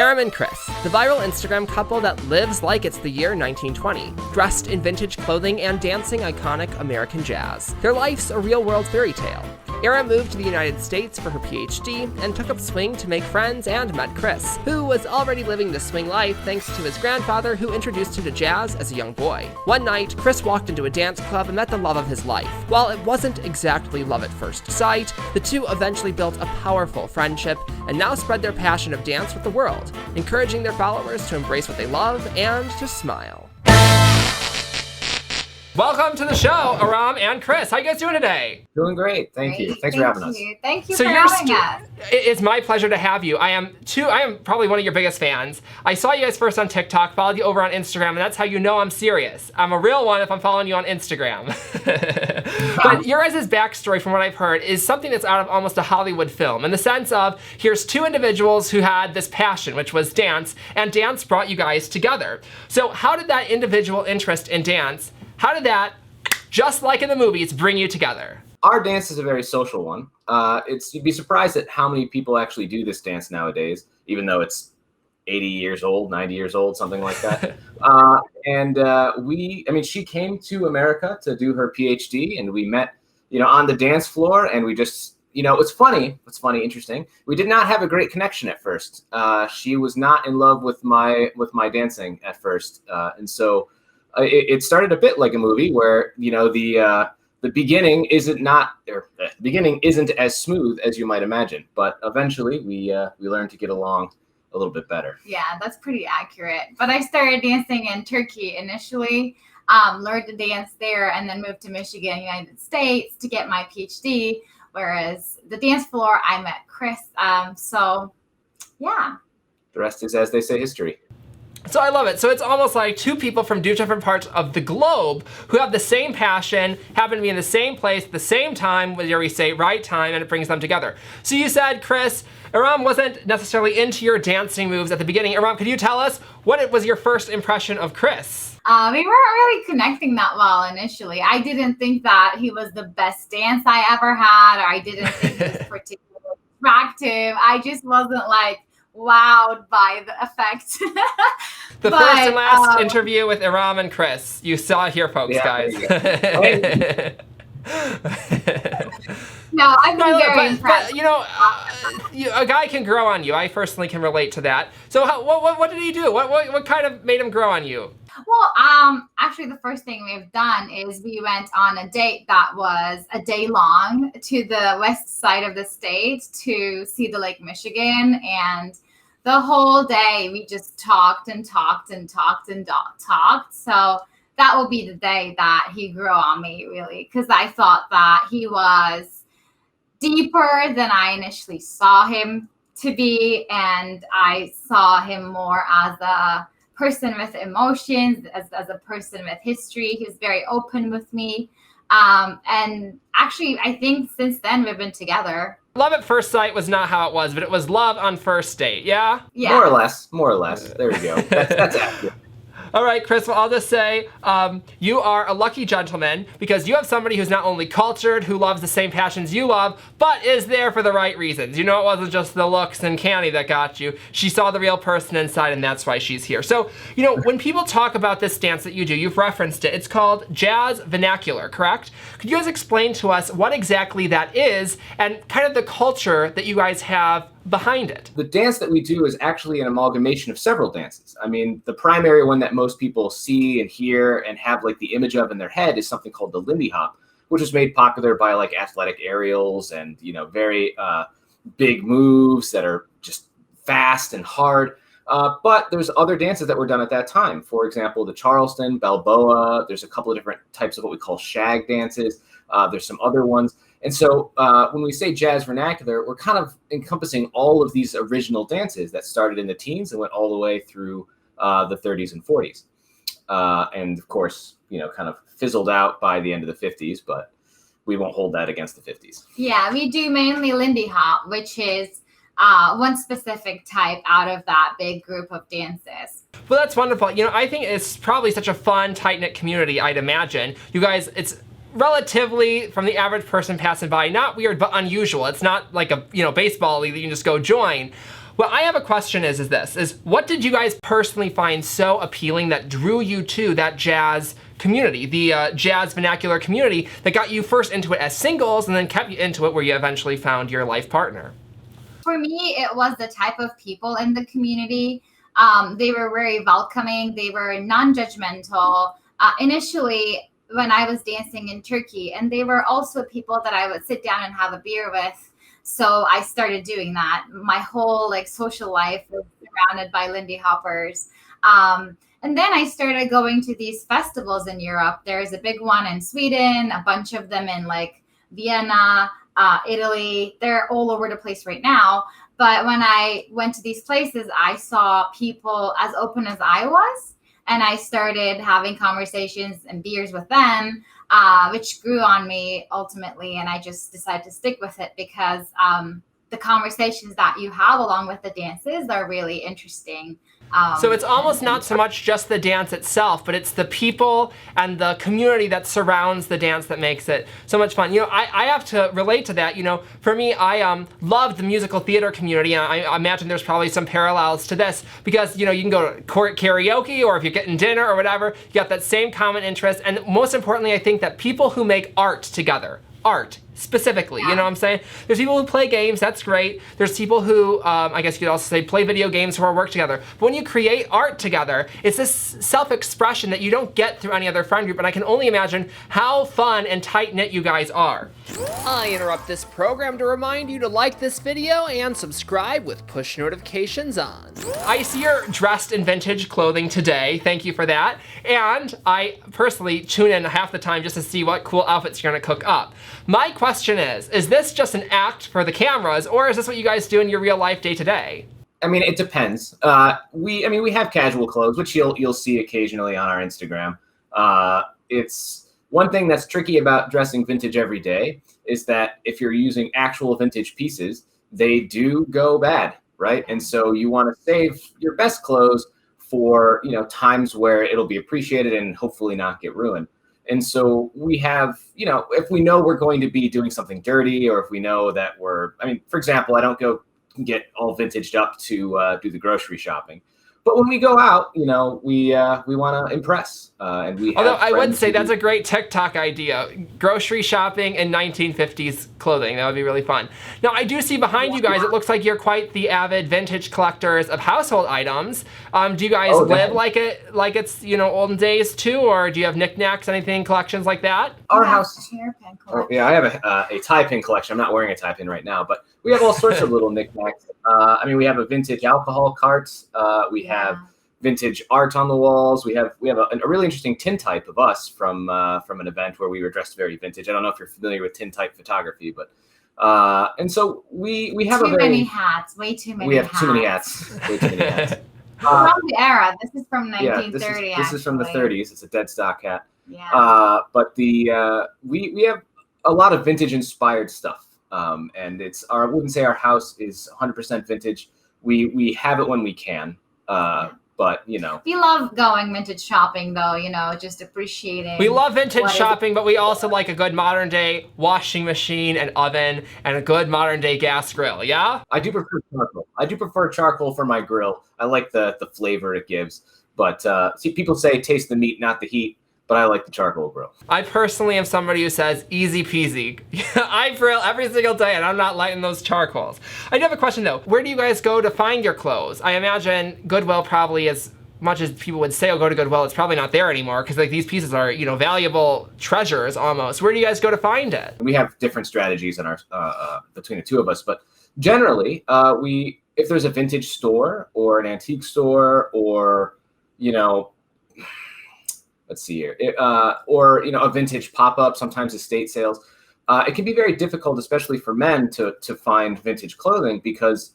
Irem and Chris, the viral Instagram couple that lives like it's the year 1920, dressed in vintage clothing and dancing iconic American jazz. Their life's a real-world fairy tale. Irem moved to the United States for her PhD and took up swing to make friends and met Chris, who was already living the swing life thanks to his grandfather who introduced him to jazz as a young boy. One night, Chris walked into a dance club and met the love of his life. While it wasn't exactly love at first sight, the two eventually built a powerful friendship and now spread their passion of dance with the world, encouraging their followers to embrace what they love and to smile. Welcome to the show, Irem and Chris. How you guys doing today? Doing great. Thank you. Thanks for having us. Thank you for having us. It's my pleasure to have you. I am probably one of your biggest fans. I saw you guys first on TikTok, followed you over on Instagram, and that's how you know I'm serious. I'm a real one if I'm following you on Instagram. But your guys' backstory, from what I've heard, is something that's out of almost a Hollywood film, in the sense of, here's two individuals who had this passion, which was dance, and dance brought you guys together. So how did that individual interest in dance, how did that, just like in the movies, bring you together? Our dance is a very social one. You'd be surprised at how many people actually do this dance nowadays, even though it's 80 years old, 90 years old, something like that. She came to America to do her PhD, and we met, on the dance floor, and we just, it's funny, interesting. We did not have a great connection at first. She was not in love with my dancing at first, and so it started a bit like a movie where, the beginning isn't as smooth as you might imagine, but eventually we learned to get along a little bit better. Yeah, that's pretty accurate. But I started dancing in Turkey initially, learned to dance there, and then moved to Michigan, United States to get my PhD. Whereas the dance floor, I met Chris. So, yeah. The rest is, as they say, history. So I love it. So it's almost like two people from two different parts of the globe who have the same passion, happen to be in the same place at the same time, whether we say right time, and it brings them together. So you said, Chris, Irem wasn't necessarily into your dancing moves at the beginning. Irem, could you tell us what was your first impression of Chris? We weren't really connecting that well initially. I didn't think that he was the best dance I ever had, or I didn't think he was particularly attractive. I just wasn't wowed by the effect. The first and last interview with Irem and Chris. You saw it here, folks, guys. No, I've been very impressed. But, a guy can grow on you. I personally can relate to that. So what did he do? What kind of made him grow on you? Well, actually, the first thing we've done is we went on a date that was a day long to the west side of the state to see the Lake Michigan, and the whole day we just talked and talked and talked and talked. So that will be the day that he grew on me, really, because I thought that he was deeper than I initially saw him to be, and I saw him more as a person with emotions, as a person with history. He was very open with me. And actually, I think since then we've been together. Love at first sight was not how it was, but it was love on first date, yeah? Yeah. More or less. There we go. That's accurate. All right, Chris, well, I'll just say you are a lucky gentleman because you have somebody who's not only cultured, who loves the same passions you love, but is there for the right reasons. It wasn't just the looks and candy that got you. She saw the real person inside, and that's why she's here. So, when people talk about this dance that you do, you've referenced it. It's called Jazz Vernacular, correct? Could you guys explain to us what exactly that is and kind of the culture that you guys have behind it? The dance that we do is actually an amalgamation of several dances. I mean, the primary one that most people see and hear and have the image of in their head is something called the Lindy Hop, which was made popular by athletic aerials and, very big moves that are just fast and hard. But there's other dances that were done at that time. For example, the Charleston, Balboa, there's a couple of different types of what we call shag dances. There's some other ones. And so when we say jazz vernacular, we're kind of encompassing all of these original dances that started in the teens and went all the way through the 30s and 40s. And of course, kind of fizzled out by the end of the 50s, but we won't hold that against the 50s. Yeah, we do mainly Lindy Hop, which is one specific type out of that big group of dances. Well, that's wonderful. I think it's probably such a fun, tight-knit community, I'd imagine. You guys, it's relatively, from the average person passing by, not weird, but unusual. It's not like a, baseball league that you can just go join. Well, I have a question is what did you guys personally find so appealing that drew you to that jazz community, the Jazz Vernacular Community, that got you first into it as singles and then kept you into it where you eventually found your life partner? For me, it was the type of people in the community. They were very welcoming. They were non-judgmental. Initially, when I was dancing in Turkey, and they were also people that I would sit down and have a beer with. So I started doing that. My whole like social life was surrounded by Lindy Hoppers. And then I started going to these festivals in Europe. There's a big one in Sweden, a bunch of them in like Vienna, Italy. They're all over the place right now. But when I went to these places, I saw people as open as I was. And I started having conversations and beers with them, which grew on me ultimately. And I just decided to stick with it because the conversations that you have along with the dances are really interesting. So it's almost not so much just the dance itself, but it's the people and the community that surrounds the dance that makes it so much fun. You know, I have to relate to that. You know, for me, I love the musical theater community, and I imagine there's probably some parallels to this because, you know, you can go to karaoke, or if you're getting dinner or whatever, you got that same common interest. And most importantly, I think that people who make art together, art specifically, you know what I'm saying? There's people who play games, that's great. There's people who, I guess you could also say play video games or work together. But when you create art together, it's this self-expression that you don't get through any other friend group, and I can only imagine how fun and tight-knit you guys are. I interrupt this program to remind you to like this video and subscribe with push notifications on. I see you're dressed in vintage clothing today, thank you for that. And I personally tune in half the time just to see what cool outfits you're gonna cook up. My question is this just an act for the cameras, or is this what you guys do in your real life day to day? I mean, it depends. We have casual clothes, which you'll see occasionally on our Instagram. It's one thing that's tricky about dressing vintage every day is that if you're using actual vintage pieces, they do go bad, right? And so you want to save your best clothes for, you know, times where it'll be appreciated and hopefully not get ruined. And so we have, you know, if we know we're going to be doing something dirty, or if we know that for example, I don't go get all vintaged up to do the grocery shopping. But when we go out, you know, we want to impress. And we. Although I would say that's a great TikTok idea: grocery shopping in 1950s clothing. That would be really fun. Now I do see behind you guys. It looks like you're quite the avid vintage collectors of household items. Do you guys live like it's you know olden days too, or do you have knickknacks, anything, collections like that? Our house. Hairpin collection. Oh, yeah, I have a tie pin collection. I'm not wearing a tie pin right now, but we have all sorts of little knickknacks. I mean, we have a vintage alcohol cart. We have vintage art on the walls. We have a really interesting tintype of us from an event where we were dressed very vintage. I don't know if you're familiar with tintype photography, but and so we have way too many hats. We have too many hats. Way too many hats. From the era. This is from 1930. This is from the 30s. It's a dead stock hat. Yeah. But the we have a lot of vintage inspired stuff. And I wouldn't say our house is 100% vintage. We have it when we can. But, you know. We love going vintage shopping, though, you know, just appreciating. We love vintage shopping, but we also like a good modern day washing machine and oven and a good modern day gas grill, yeah? I do prefer charcoal. I do prefer charcoal for my grill. I like the flavor it gives. But, see, people say taste the meat, not the heat. But I like the charcoal grill. I personally am somebody who says easy peasy. I grill every single day and I'm not lighting those charcoals. I do have a question though. Where do you guys go to find your clothes? I imagine Goodwill probably, as much as people would say, oh, go to Goodwill, it's probably not there anymore because like these pieces are, you know, valuable treasures almost. Where do you guys go to find it? We have different strategies in our between the two of us, but generally if there's a vintage store or an antique store or, you know, let's see here, or, you know, a vintage pop-up, sometimes estate sales. It can be very difficult, especially for men, to find vintage clothing because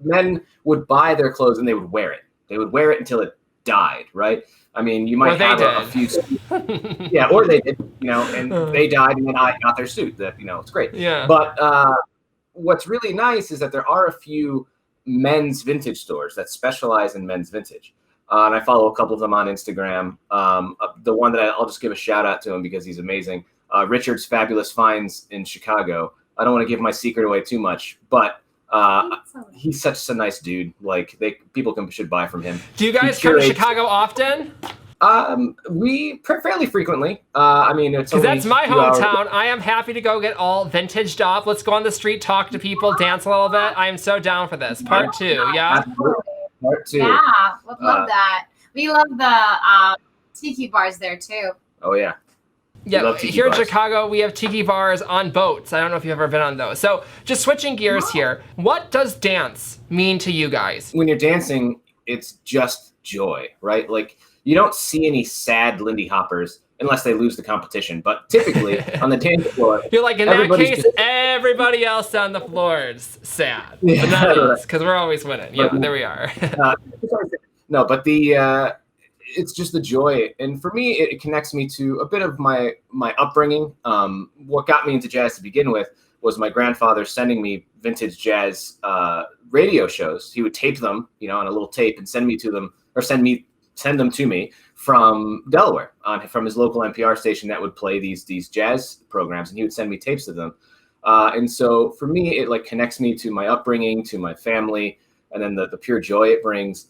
men would buy their clothes and they would wear it. They would wear it until it died, right? I mean, you might have a few. Yeah, or they did, you know, and they died and then I got their suit. That, you know, it's great. Yeah. But what's really nice is that there are a few men's vintage stores that specialize in men's vintage. And I follow a couple of them on Instagram. The one that I'll just give a shout out to him because he's amazing. Richard's Fabulous Finds in Chicago. I don't want to give my secret away too much, but He's such a nice dude. Like people should buy from him. Do you guys come to Chicago often? We fairly frequently. I mean, it's because that's my hometown. I am happy to go get all vintaged up. Let's go on the street, talk to people, dance a little bit. I am so down for this. Part 2, yeah? Part 2. Yeah, would love that. We love the tiki bars there too. Oh yeah. Yeah, here in Chicago, we have tiki bars on boats. I don't know if you've ever been on those. So just switching gears here, what does dance mean to you guys? When you're dancing, it's just joy, right? Like you don't see any sad Lindy Hoppers unless they lose the competition. But typically on the dance floor, you're like, in that case, everybody else on the floor is sad. Yeah, but not us, because we're always winning. Yeah, there we are. No, but it's just the joy. And for me, it connects me to a bit of my upbringing. What got me into jazz to begin with was my grandfather sending me vintage jazz radio shows. He would tape them, on a little tape and send them to me from Delaware, from his local NPR station that would play these jazz programs, and he would send me tapes of them. And so for me, it like connects me to my upbringing, to my family, and then the pure joy it brings.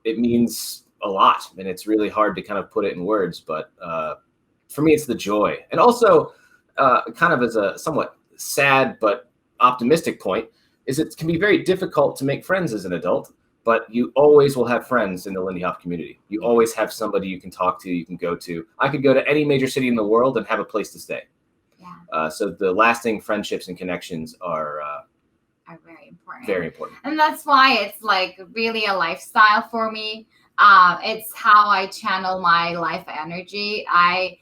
It means a lot, and it's really hard to kind of put it in words, but for me, it's the joy. And also, kind of as a somewhat sad but optimistic point, is it can be very difficult to make friends as an adult, but you always will have friends in the Lindy Hop community. You always have somebody you can talk to, you can go to. I could go to any major city in the world and have a place to stay. Yeah. So the lasting friendships and connections are very important. Very important. And that's why it's like really a lifestyle for me. It's how I channel my life energy. I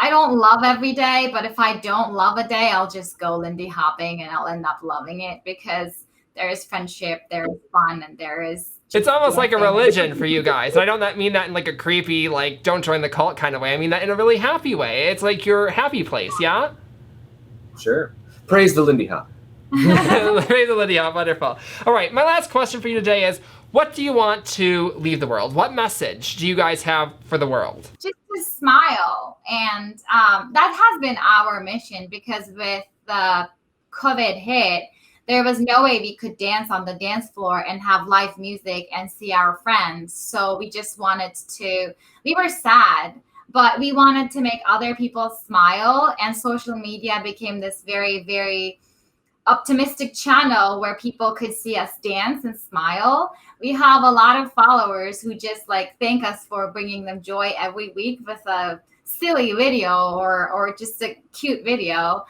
don't love every day, but if I don't love a day, I'll just go Lindy hopping and I'll end up loving it because there is friendship, there is fun, and there is... It's almost like a religion for you guys. And I don't mean that in like a creepy, like, don't join the cult kind of way. I mean that in a really happy way. It's like your happy place, yeah? Sure. Praise the Lindy Hop. Praise the Lindy Hop, wonderful. All right, my last question for you today is, what do you want to leave the world? What message do you guys have for the world? Just to smile. And that has been our mission because with the COVID hit, there was no way we could dance on the dance floor and have live music and see our friends. So we just wanted to, we were sad, but we wanted to make other people smile. And social media became this very, very optimistic channel where people could see us dance and smile. We have a lot of followers who just like thank us for bringing them joy every week with a silly video or just a cute video.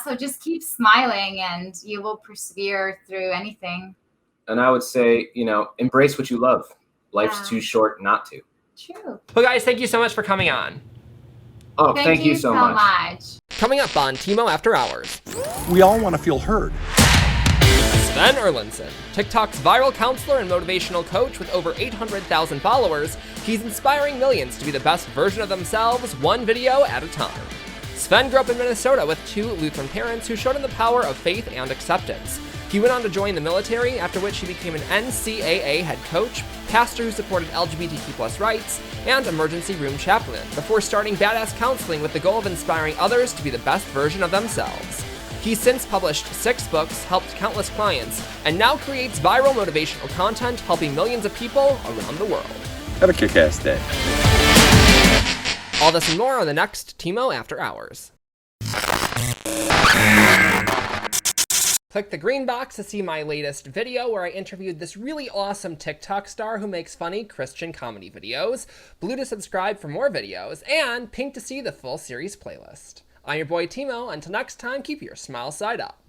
So just keep smiling and you will persevere through anything. And I would say, embrace what you love. Life's too short not to. True. Well, guys, thank you so much for coming on. Oh, thank you so much. Coming up on Timo After Hours. We all want to feel heard. Sven Erlandson, TikTok's viral counselor and motivational coach with over 800,000 followers, he's inspiring millions to be the best version of themselves, one video at a time. Sven grew up in Minnesota with 2 Lutheran parents who showed him the power of faith and acceptance. He went on to join the military, after which he became an NCAA head coach, pastor who supported LGBTQ+ rights, and emergency room chaplain, before starting Badass Counseling with the goal of inspiring others to be the best version of themselves. He's since published 6 books, helped countless clients, and now creates viral motivational content helping millions of people around the world. Have a kick-ass day. All this and more on the next Timo After Hours. Click the green box to see my latest video where I interviewed this really awesome TikTok star who makes funny Christian comedy videos, blue to subscribe for more videos, and pink to see the full series playlist. I'm your boy Timo. Until next time, keep your smile side up.